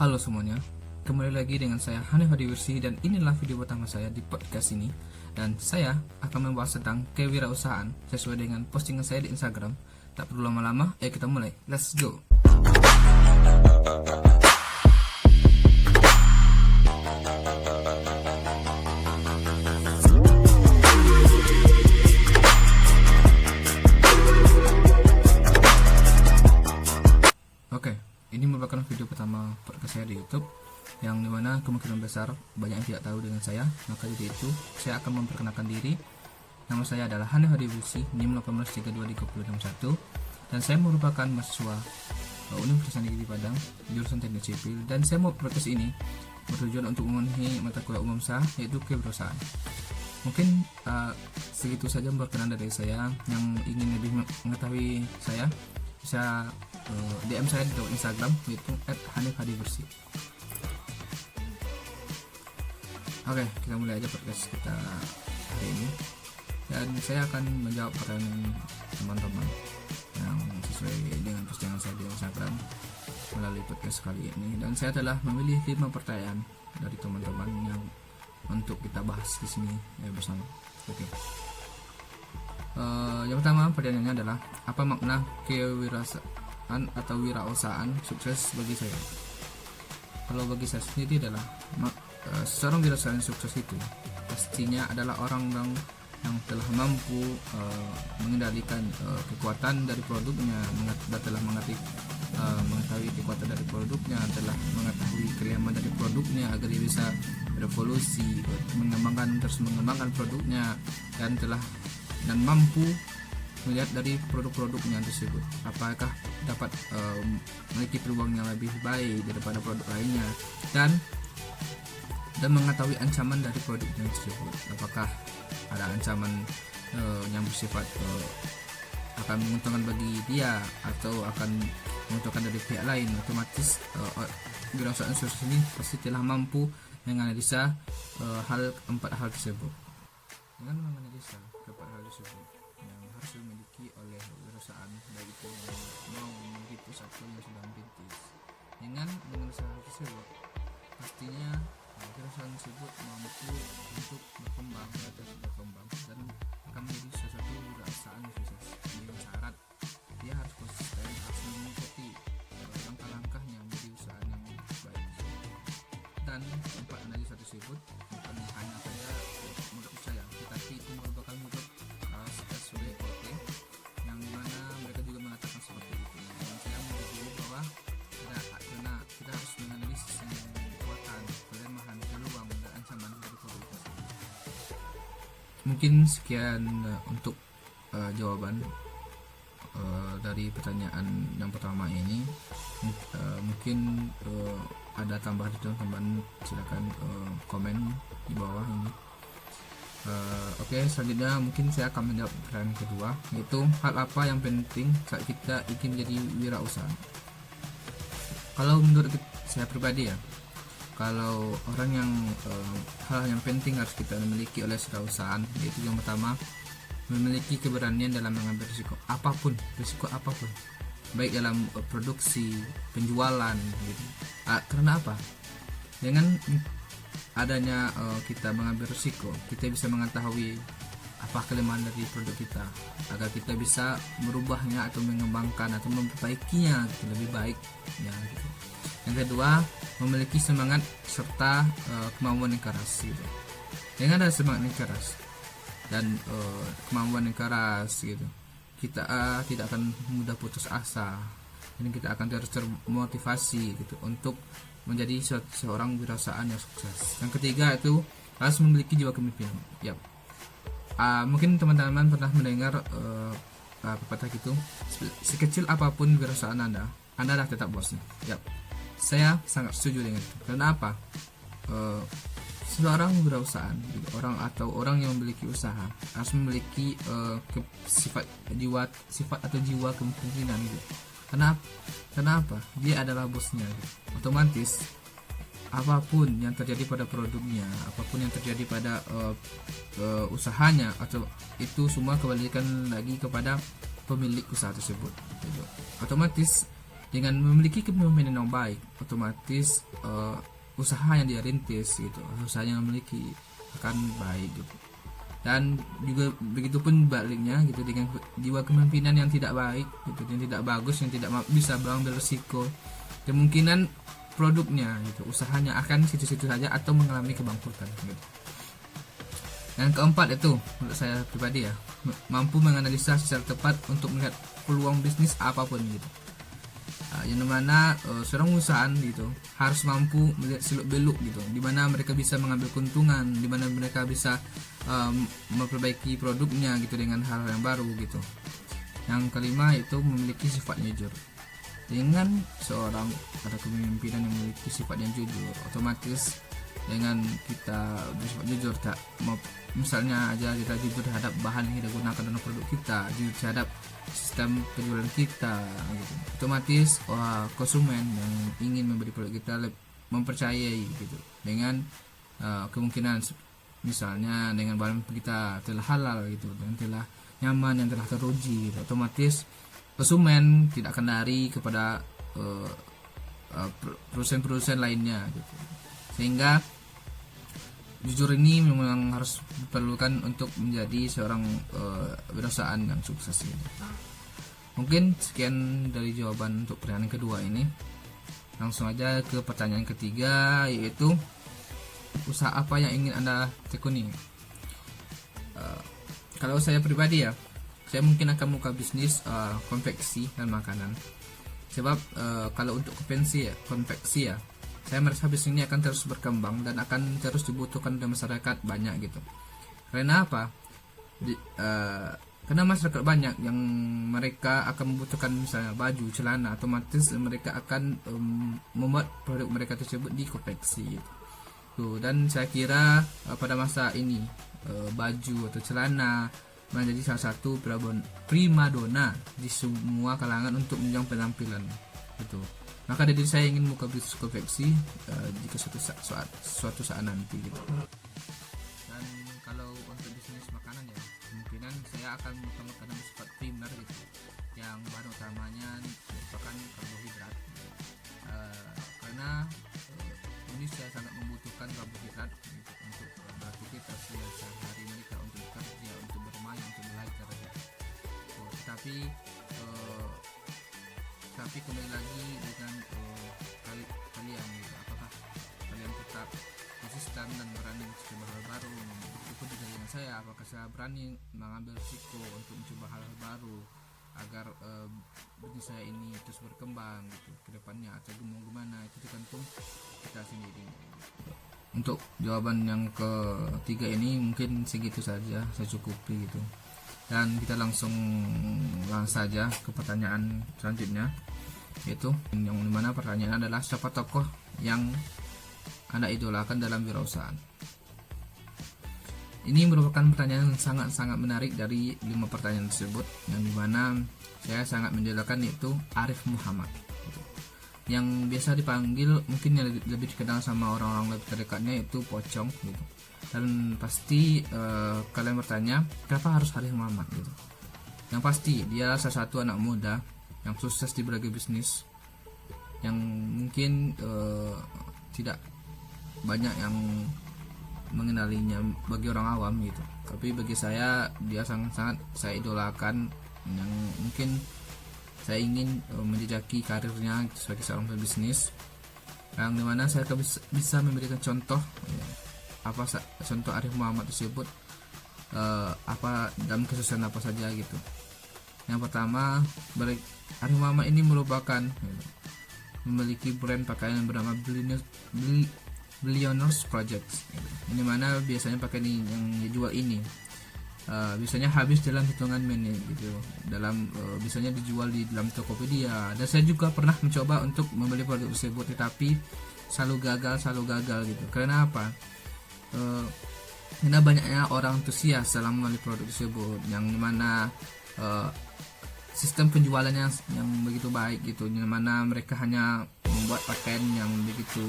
Halo semuanya, kembali lagi dengan saya Hanif Hadiwirsi dan inilah video pertama saya di podcast ini. Dan saya akan membahas tentang kewirausahaan sesuai dengan postingan saya di Instagram. Tak perlu lama-lama, ayo kita mulai. Let's go. Oke, ini merupakan video pertama podcast saya di YouTube, yang dimana kemungkinan besar banyak yang tidak tahu dengan saya. Maka dari itu saya akan memperkenalkan diri. Nama saya adalah Hanif Hadiwirsi, NIM 1832361, dan saya merupakan mahasiswa Universitas Negeri Padang, jurusan Teknik Sipil, dan saya mau podcast ini bertujuan untuk memenuhi mata kuliah umum saya, yaitu kewirausahaan. Mungkin segitu saja perkenalan dari saya. Yang ingin lebih mengetahui saya bisa DM saya di Instagram, yaitu @hanifhadiwirsi. Oke, kita mulai aja podcast kita hari ini. Dan saya akan menjawab pertanyaan teman-teman yang sesuai dengan postingan saya di Instagram melalui podcast kali ini. Dan saya telah memilih 5 pertanyaan dari teman-teman yang untuk kita bahas di sini bersama. Oke. Yang pertama pertanyaannya adalah, apa makna kewirausahaan atau wirausahaan sukses bagi saya? Kalau bagi saya sendiri adalah seorang wirausahaan sukses itu pastinya adalah orang yang telah mampu mengendalikan kekuatan dari produknya, telah mengetahui kekuatan dari produknya, telah mengetahui kelemahan dari produknya agar dia bisa berevolusi, terus mengembangkan produknya, dan mampu melihat dari produk-produknya tersebut apakah dapat memiliki peluang yang lebih baik daripada produk lainnya, dan mengetahui ancaman dari produknya tersebut, apakah ada ancaman yang bersifat akan menguntungkan bagi dia atau akan menguntungkan dari pihak lain. Otomatis wirausahaan sukses ini pasti telah mampu menganalisa 4 hal tersebut. Dengan menganalisa 4 hal tersebut yang harus dimiliki oleh wirausahaan, baik itu yang mau merintis atau yang sudah merintis, dengan menganalisa hal tersebut pastinya wirausahaan tersebut mampu untuk berkembang dan akan menjadi sesuatu wirausahaan yang sukses. Dengan syarat dia harus konsisten, harus mengikuti langkah-langkahnya menjadi usaha yang baik. Dan 4 analisa tersebut bukan hanya saja menurut saya, tetapi itu merupakan menurut SWOT, yang dimana mereka juga mengatakan seperti itu. Dan saya menunjukkan bahwa kita harus menganalisis kekuatan, kelemahan, peluang, dan ancaman dari produk tersebut. Mungkin sekian untuk jawaban dari pertanyaan yang pertama ini. Mungkin ada tambahan teman-teman, silakan komen di bawah ini. Oke, selanjutnya mungkin saya akan menjawab pertanyaan kedua, yaitu hal apa yang penting saat kita ingin menjadi wirausaha. Kalau menurut saya pribadi ya, kalau orang yang hal yang penting harus kita miliki oleh wirausahaan, yaitu yang pertama, memiliki keberanian dalam mengambil risiko apapun, baik dalam produksi, penjualan gitu. Karena apa? Dengan adanya kita mengambil risiko, kita bisa mengetahui apa kelemahan dari produk kita agar kita bisa merubahnya atau mengembangkan atau memperbaikinya lebih baik ya, gitu. Yang kedua, memiliki semangat serta kemauan yang keras gitu. Dengan ada semangat yang keras dan kemauan yang keras gitu, kita tidak akan mudah putus asa, dan kita akan terus termotivasi gitu untuk menjadi seorang wirausahaan yang sukses. Yang ketiga itu harus memiliki jiwa kepemimpinan. Yap. Mungkin teman-teman pernah mendengar pepatah gitu, sekecil apapun wirausahaan Anda adalah tetap bosnya. Yap. Saya sangat setuju dengan itu. Karena apa? Seorang wirausahaan, orang yang memiliki usaha harus memiliki sifat atau jiwa kepemimpinan gitu. Kenapa? Dia adalah bosnya gitu. Otomatis apapun yang terjadi pada produknya, apapun yang terjadi pada usahanya, atau itu semua kembalikan lagi kepada pemilik usaha tersebut gitu. Otomatis Dengan memiliki kepemimpinan yang baik, otomatis usaha yang dia rintis gitu, usaha yang memiliki akan baik gitu. Dan juga begitupun baliknya gitu, dengan jiwa kepemimpinan yang tidak baik gitu, yang tidak bagus, yang tidak bisa mengambil risiko, kemungkinan produknya gitu, usahanya akan situ-situ saja atau mengalami kebangkrutan gitu. Yang keempat itu menurut saya pribadi ya, mampu menganalisa secara tepat untuk melihat peluang bisnis apapun gitu. Yang dimana seorang usahaan gitu harus mampu melihat seluk beluk gitu, dimana mereka bisa mengambil keuntungan, dimana mereka bisa memperbaiki produknya gitu dengan hal-hal yang baru gitu. Yang kelima itu memiliki sifat jujur. Dengan seorang ada kepemimpinan yang memiliki sifat yang jujur, otomatis dengan kita bersifat jujur, tak misalnya aja kita jujur terhadap bahan yang kita gunakan dalam produk kita, jujur terhadap sistem penjualan kita gitu, otomatis konsumen yang ingin membeli produk kita mempercayai gitu, dengan kemungkinan misalnya dengan bahan kita telah halal gitu, dan telah nyaman, yang telah teruji gitu, otomatis konsumen tidak akan lari kepada produsen-produsen lainnya gitu. Sehingga jujur ini memang harus diperlukan untuk menjadi seorang perusahaan yang sukses gitu. Mungkin sekian dari jawaban untuk pertanyaan kedua ini. Langsung aja ke pertanyaan ketiga, yaitu usaha apa yang ingin Anda tekuni? Kalau saya pribadi ya, saya mungkin akan buka bisnis konveksi dan makanan. Sebab kalau untuk konveksi ya, saya merasa bisnis ini akan terus berkembang dan akan terus dibutuhkan oleh masyarakat banyak gitu. Karena apa? Karena masyarakat banyak yang mereka akan membutuhkan misalnya baju, celana, otomatis mereka akan membuat produk mereka tersebut di konveksi gitu. Dan saya kira pada masa ini baju atau celana menjadi salah satu primadona di semua kalangan untuk menunjang penampilan gitu. Maka dari saya ingin buka bisnis konveksi jika suatu saat nanti gitu. Dan kalau untuk bisnis makanan ya, kemungkinan saya akan membuka makanan bersifat primer gitu, yang bahan utamanya merupakan karbohidrat karena Indonesia sangat membutuhkan karbohidrat gitu, untuk beraktivitas sehari-hari mereka, untuk bekerja, untuk bermain, untuk belajar gitu. Tapi kembali lagi dengan kalian gitu, apakah kalian tetap konsisten dan berani mencoba hal baru? Itu juga dengan saya, apakah saya berani mengambil risiko untuk mencoba hal baru agar bisnis saya ini terus berkembang gitu ke depannya, atau gimana, itu tergantung kita sendiri. Untuk jawaban yang ketiga ini mungkin segitu saja, saya cukupi gitu. Dan kita langsung saja ke pertanyaan selanjutnya, yaitu yang dimana pertanyaan adalah siapa tokoh yang Anda idolakan dalam wirausahaan. Ini merupakan pertanyaan yang sangat-sangat menarik dari 5 pertanyaan tersebut, yang dimana saya sangat mendidolakan yaitu Arif Muhammad gitu. Yang biasa dipanggil, mungkin yang lebih dikenal sama orang-orang lebih terdekatnya, yaitu Pocong gitu. Dan pasti kalian bertanya, kenapa harus Arif Muhammad gitu? Yang pasti dia salah satu anak muda yang sukses di berbagai bisnis, yang mungkin tidak banyak yang mengenalinya bagi orang awam gitu. Tapi bagi saya dia sangat-sangat saya idolakan, yang mungkin saya ingin menjejaki karirnya sebagai seorang pebisnis, yang dimana saya bisa memberikan contoh apa contoh Arif Muhammad tersebut, apa dalam kesuksesan apa saja gitu. Yang pertama, Arif Muhammad ini merupakan memiliki brand pakaian yang bernama Billionaires Projects gitu. Ini mana biasanya pakaian yang dijual ini biasanya habis dalam hitungan menit gitu, dalam biasanya dijual di dalam Tokopedia. Dan saya juga pernah mencoba untuk membeli produk tersebut, tetapi selalu gagal gitu. Karena apa? Karena banyaknya orang antusias dalam membeli produk tersebut, yang dimana sistem penjualannya yang begitu baik gitu, yang mana mereka hanya membuat pakaian yang begitu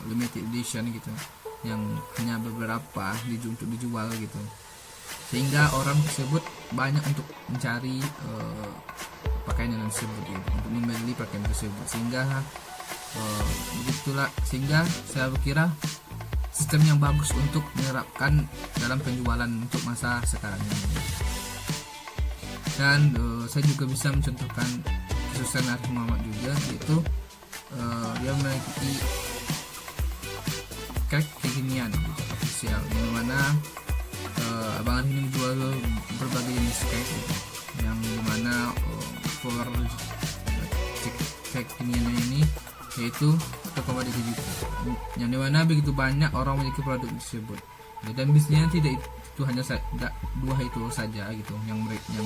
limited edition gitu, yang hanya beberapa untuk dijual gitu, sehingga orang tersebut banyak untuk mencari pakaian yang tersebut gitu, untuk membeli pakaian tersebut, sehingga begitulah, sehingga saya berkira sistem yang bagus untuk menerapkan dalam penjualan untuk masa sekarang ini. Dan saya juga bisa mencontohkan kesuksesan Arif Muhammad juga, yaitu dia memiliki cake kekinian gitu, official, yang mana Abang Arif ini menjual berbagai jenis cake gitu, yang dimana for cake kekinian ini yaitu 1,3 juta, yang dimana begitu banyak orang memiliki produk tersebut, dan bisnisnya tidak itu hanya dua itu saja gitu yang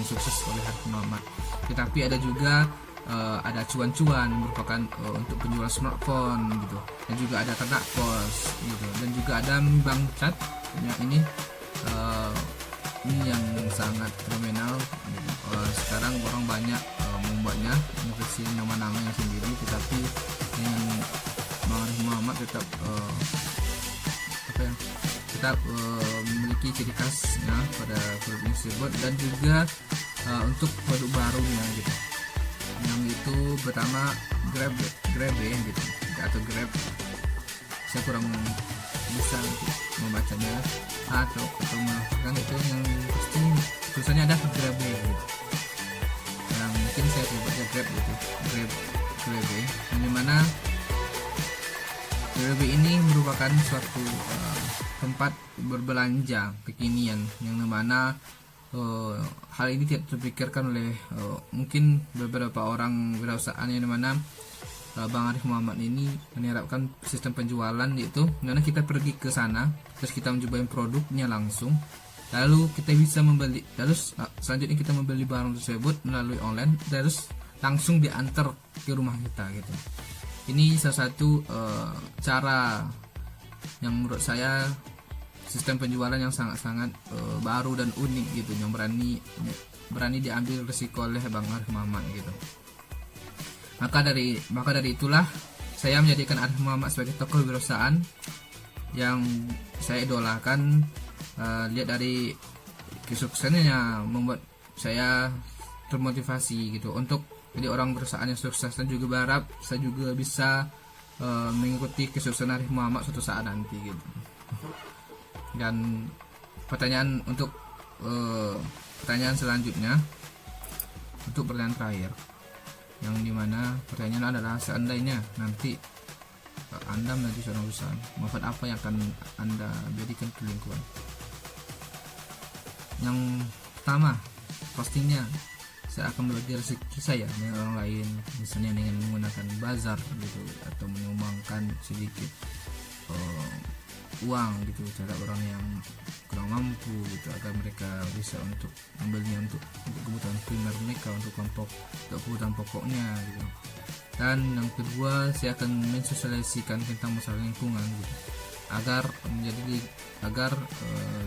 sukses oleh Arif Muhammad, tetapi ada juga ada cuan-cuan merupakan untuk penjualan smartphone gitu, dan juga ada ternak pos gitu, dan juga ada bank cat yang ini yang sangat fenomenal gitu. Sekarang orang banyak membuatnya versi nama-namanya sendiri, tetapi dengan Bang Arif Muhammad tetap memiliki ciri khasnya pada produk tersebut, dan juga untuk produk barunya gitu, yang itu pertama Grab gitu, atau Grab, saya kurang bisa untuk membacanya atau melakukan itu, yang pasti tulisannya ada Grab gitu, yang mungkin saya buatnya Grab gitu, Grab, yang dimana Grab ini merupakan suatu tempat berbelanja kekinian, yang dimana hal ini tidak terpikirkan oleh mungkin beberapa orang wirausahaan, yang dimana Bang Arif Muhammad ini menerapkan sistem penjualan, yaitu karena kita pergi ke sana terus kita mencoba produknya langsung, lalu kita bisa membeli, lalu selanjutnya kita membeli barang tersebut melalui online, terus langsung diantar ke rumah kita gitu. Ini salah satu cara yang menurut saya sistem penjualan yang sangat-sangat baru dan unik gitu, yang berani diambil resiko oleh Bang Arif Muhammad gitu. Maka dari itulah saya menjadikan Arif Muhammad sebagai tokoh wirausahaan yang saya idolakan. Lihat dari kesuksesannya membuat saya termotivasi gitu untuk jadi orang perusahaan yang sukses, dan juga berharap saya juga bisa mengikuti kesuksesan Arif Muhammad suatu saat nanti gitu. Dan pertanyaan selanjutnya, untuk pertanyaan terakhir, yang dimana pertanyaan adalah, seandainya nanti Anda menjadi seorang perusahaan, manfaat apa yang akan Anda berikan ke lingkungan? Yang pertama, pastinya saya akan berbagi rezeki saya dengan orang lain, misalnya dengan menggunakan bazar gitu, atau menyumbangkan sedikit uang gitu terhadap orang yang kurang mampu gitu, agar mereka bisa untuk membelinya untuk kebutuhan primer mereka, untuk kebutuhan pokoknya gitu. Dan yang kedua, saya akan mensosialisasikan tentang masalah lingkungan gitu, agar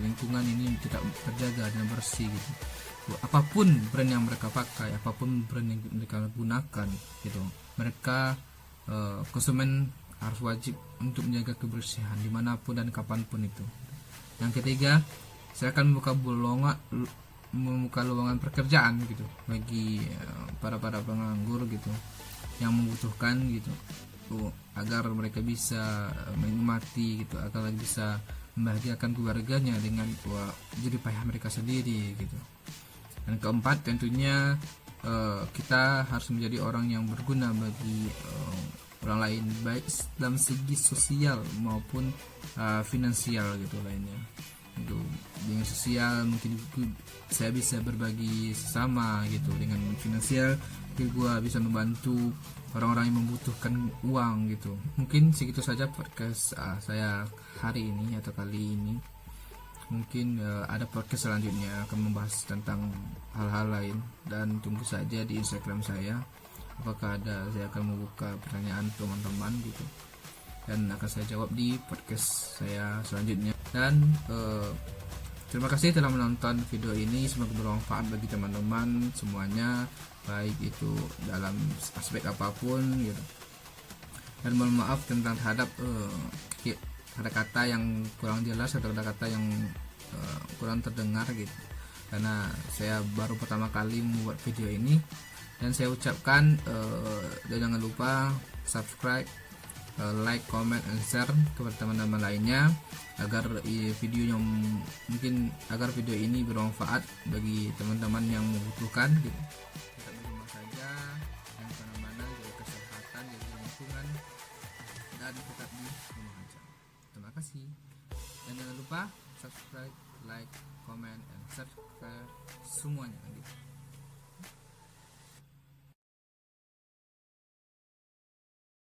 lingkungan ini tetap terjaga dan bersih gitu. Apapun brand yang mereka pakai, apapun brand yang mereka gunakan gitu, mereka konsumen harus wajib untuk menjaga kebersihan dimanapun dan kapanpun itu. Yang ketiga, saya akan membuka lowongan pekerjaan gitu bagi para penganggur gitu yang membutuhkan gitu, agar mereka bisa menikmati gitu, agar bisa membahagiakan keluarganya dengan jerih payah mereka sendiri gitu. Dan keempat, tentunya kita harus menjadi orang yang berguna bagi orang lain, baik dalam segi sosial maupun finansial gitu lainnya. Itu dengan sosial mungkin saya bisa berbagi sesama gitu, dengan finansial mungkin gue bisa membantu orang-orang yang membutuhkan uang gitu. Mungkin segitu saja podcast saya hari ini atau kali ini. Mungkin ada podcast selanjutnya akan membahas tentang hal-hal lain, dan tunggu saja di Instagram saya. Apakah saya akan membuka pertanyaan teman-teman gitu, dan akan saya jawab di podcast saya selanjutnya. Dan terima kasih telah menonton video ini, semoga bermanfaat bagi teman-teman semuanya, baik itu dalam aspek apapun gitu. Dan mohon maaf terhadap kata-kata yang kurang jelas atau kata-kata yang kurang terdengar gitu, karena saya baru pertama kali membuat video ini, Dan saya ucapkan dan jangan lupa subscribe, like, comment, and share kepada teman-teman lainnya agar videonya agar video ini bermanfaat bagi teman-teman yang membutuhkan gitu. Tetap di rumah saja, jangan kemana-mana, jaga kesehatan, jaga lingkungan, dan tetap di rumah aja. Terima kasih. Dan jangan lupa subscribe, like, comment, and subscribe semuanya gitu.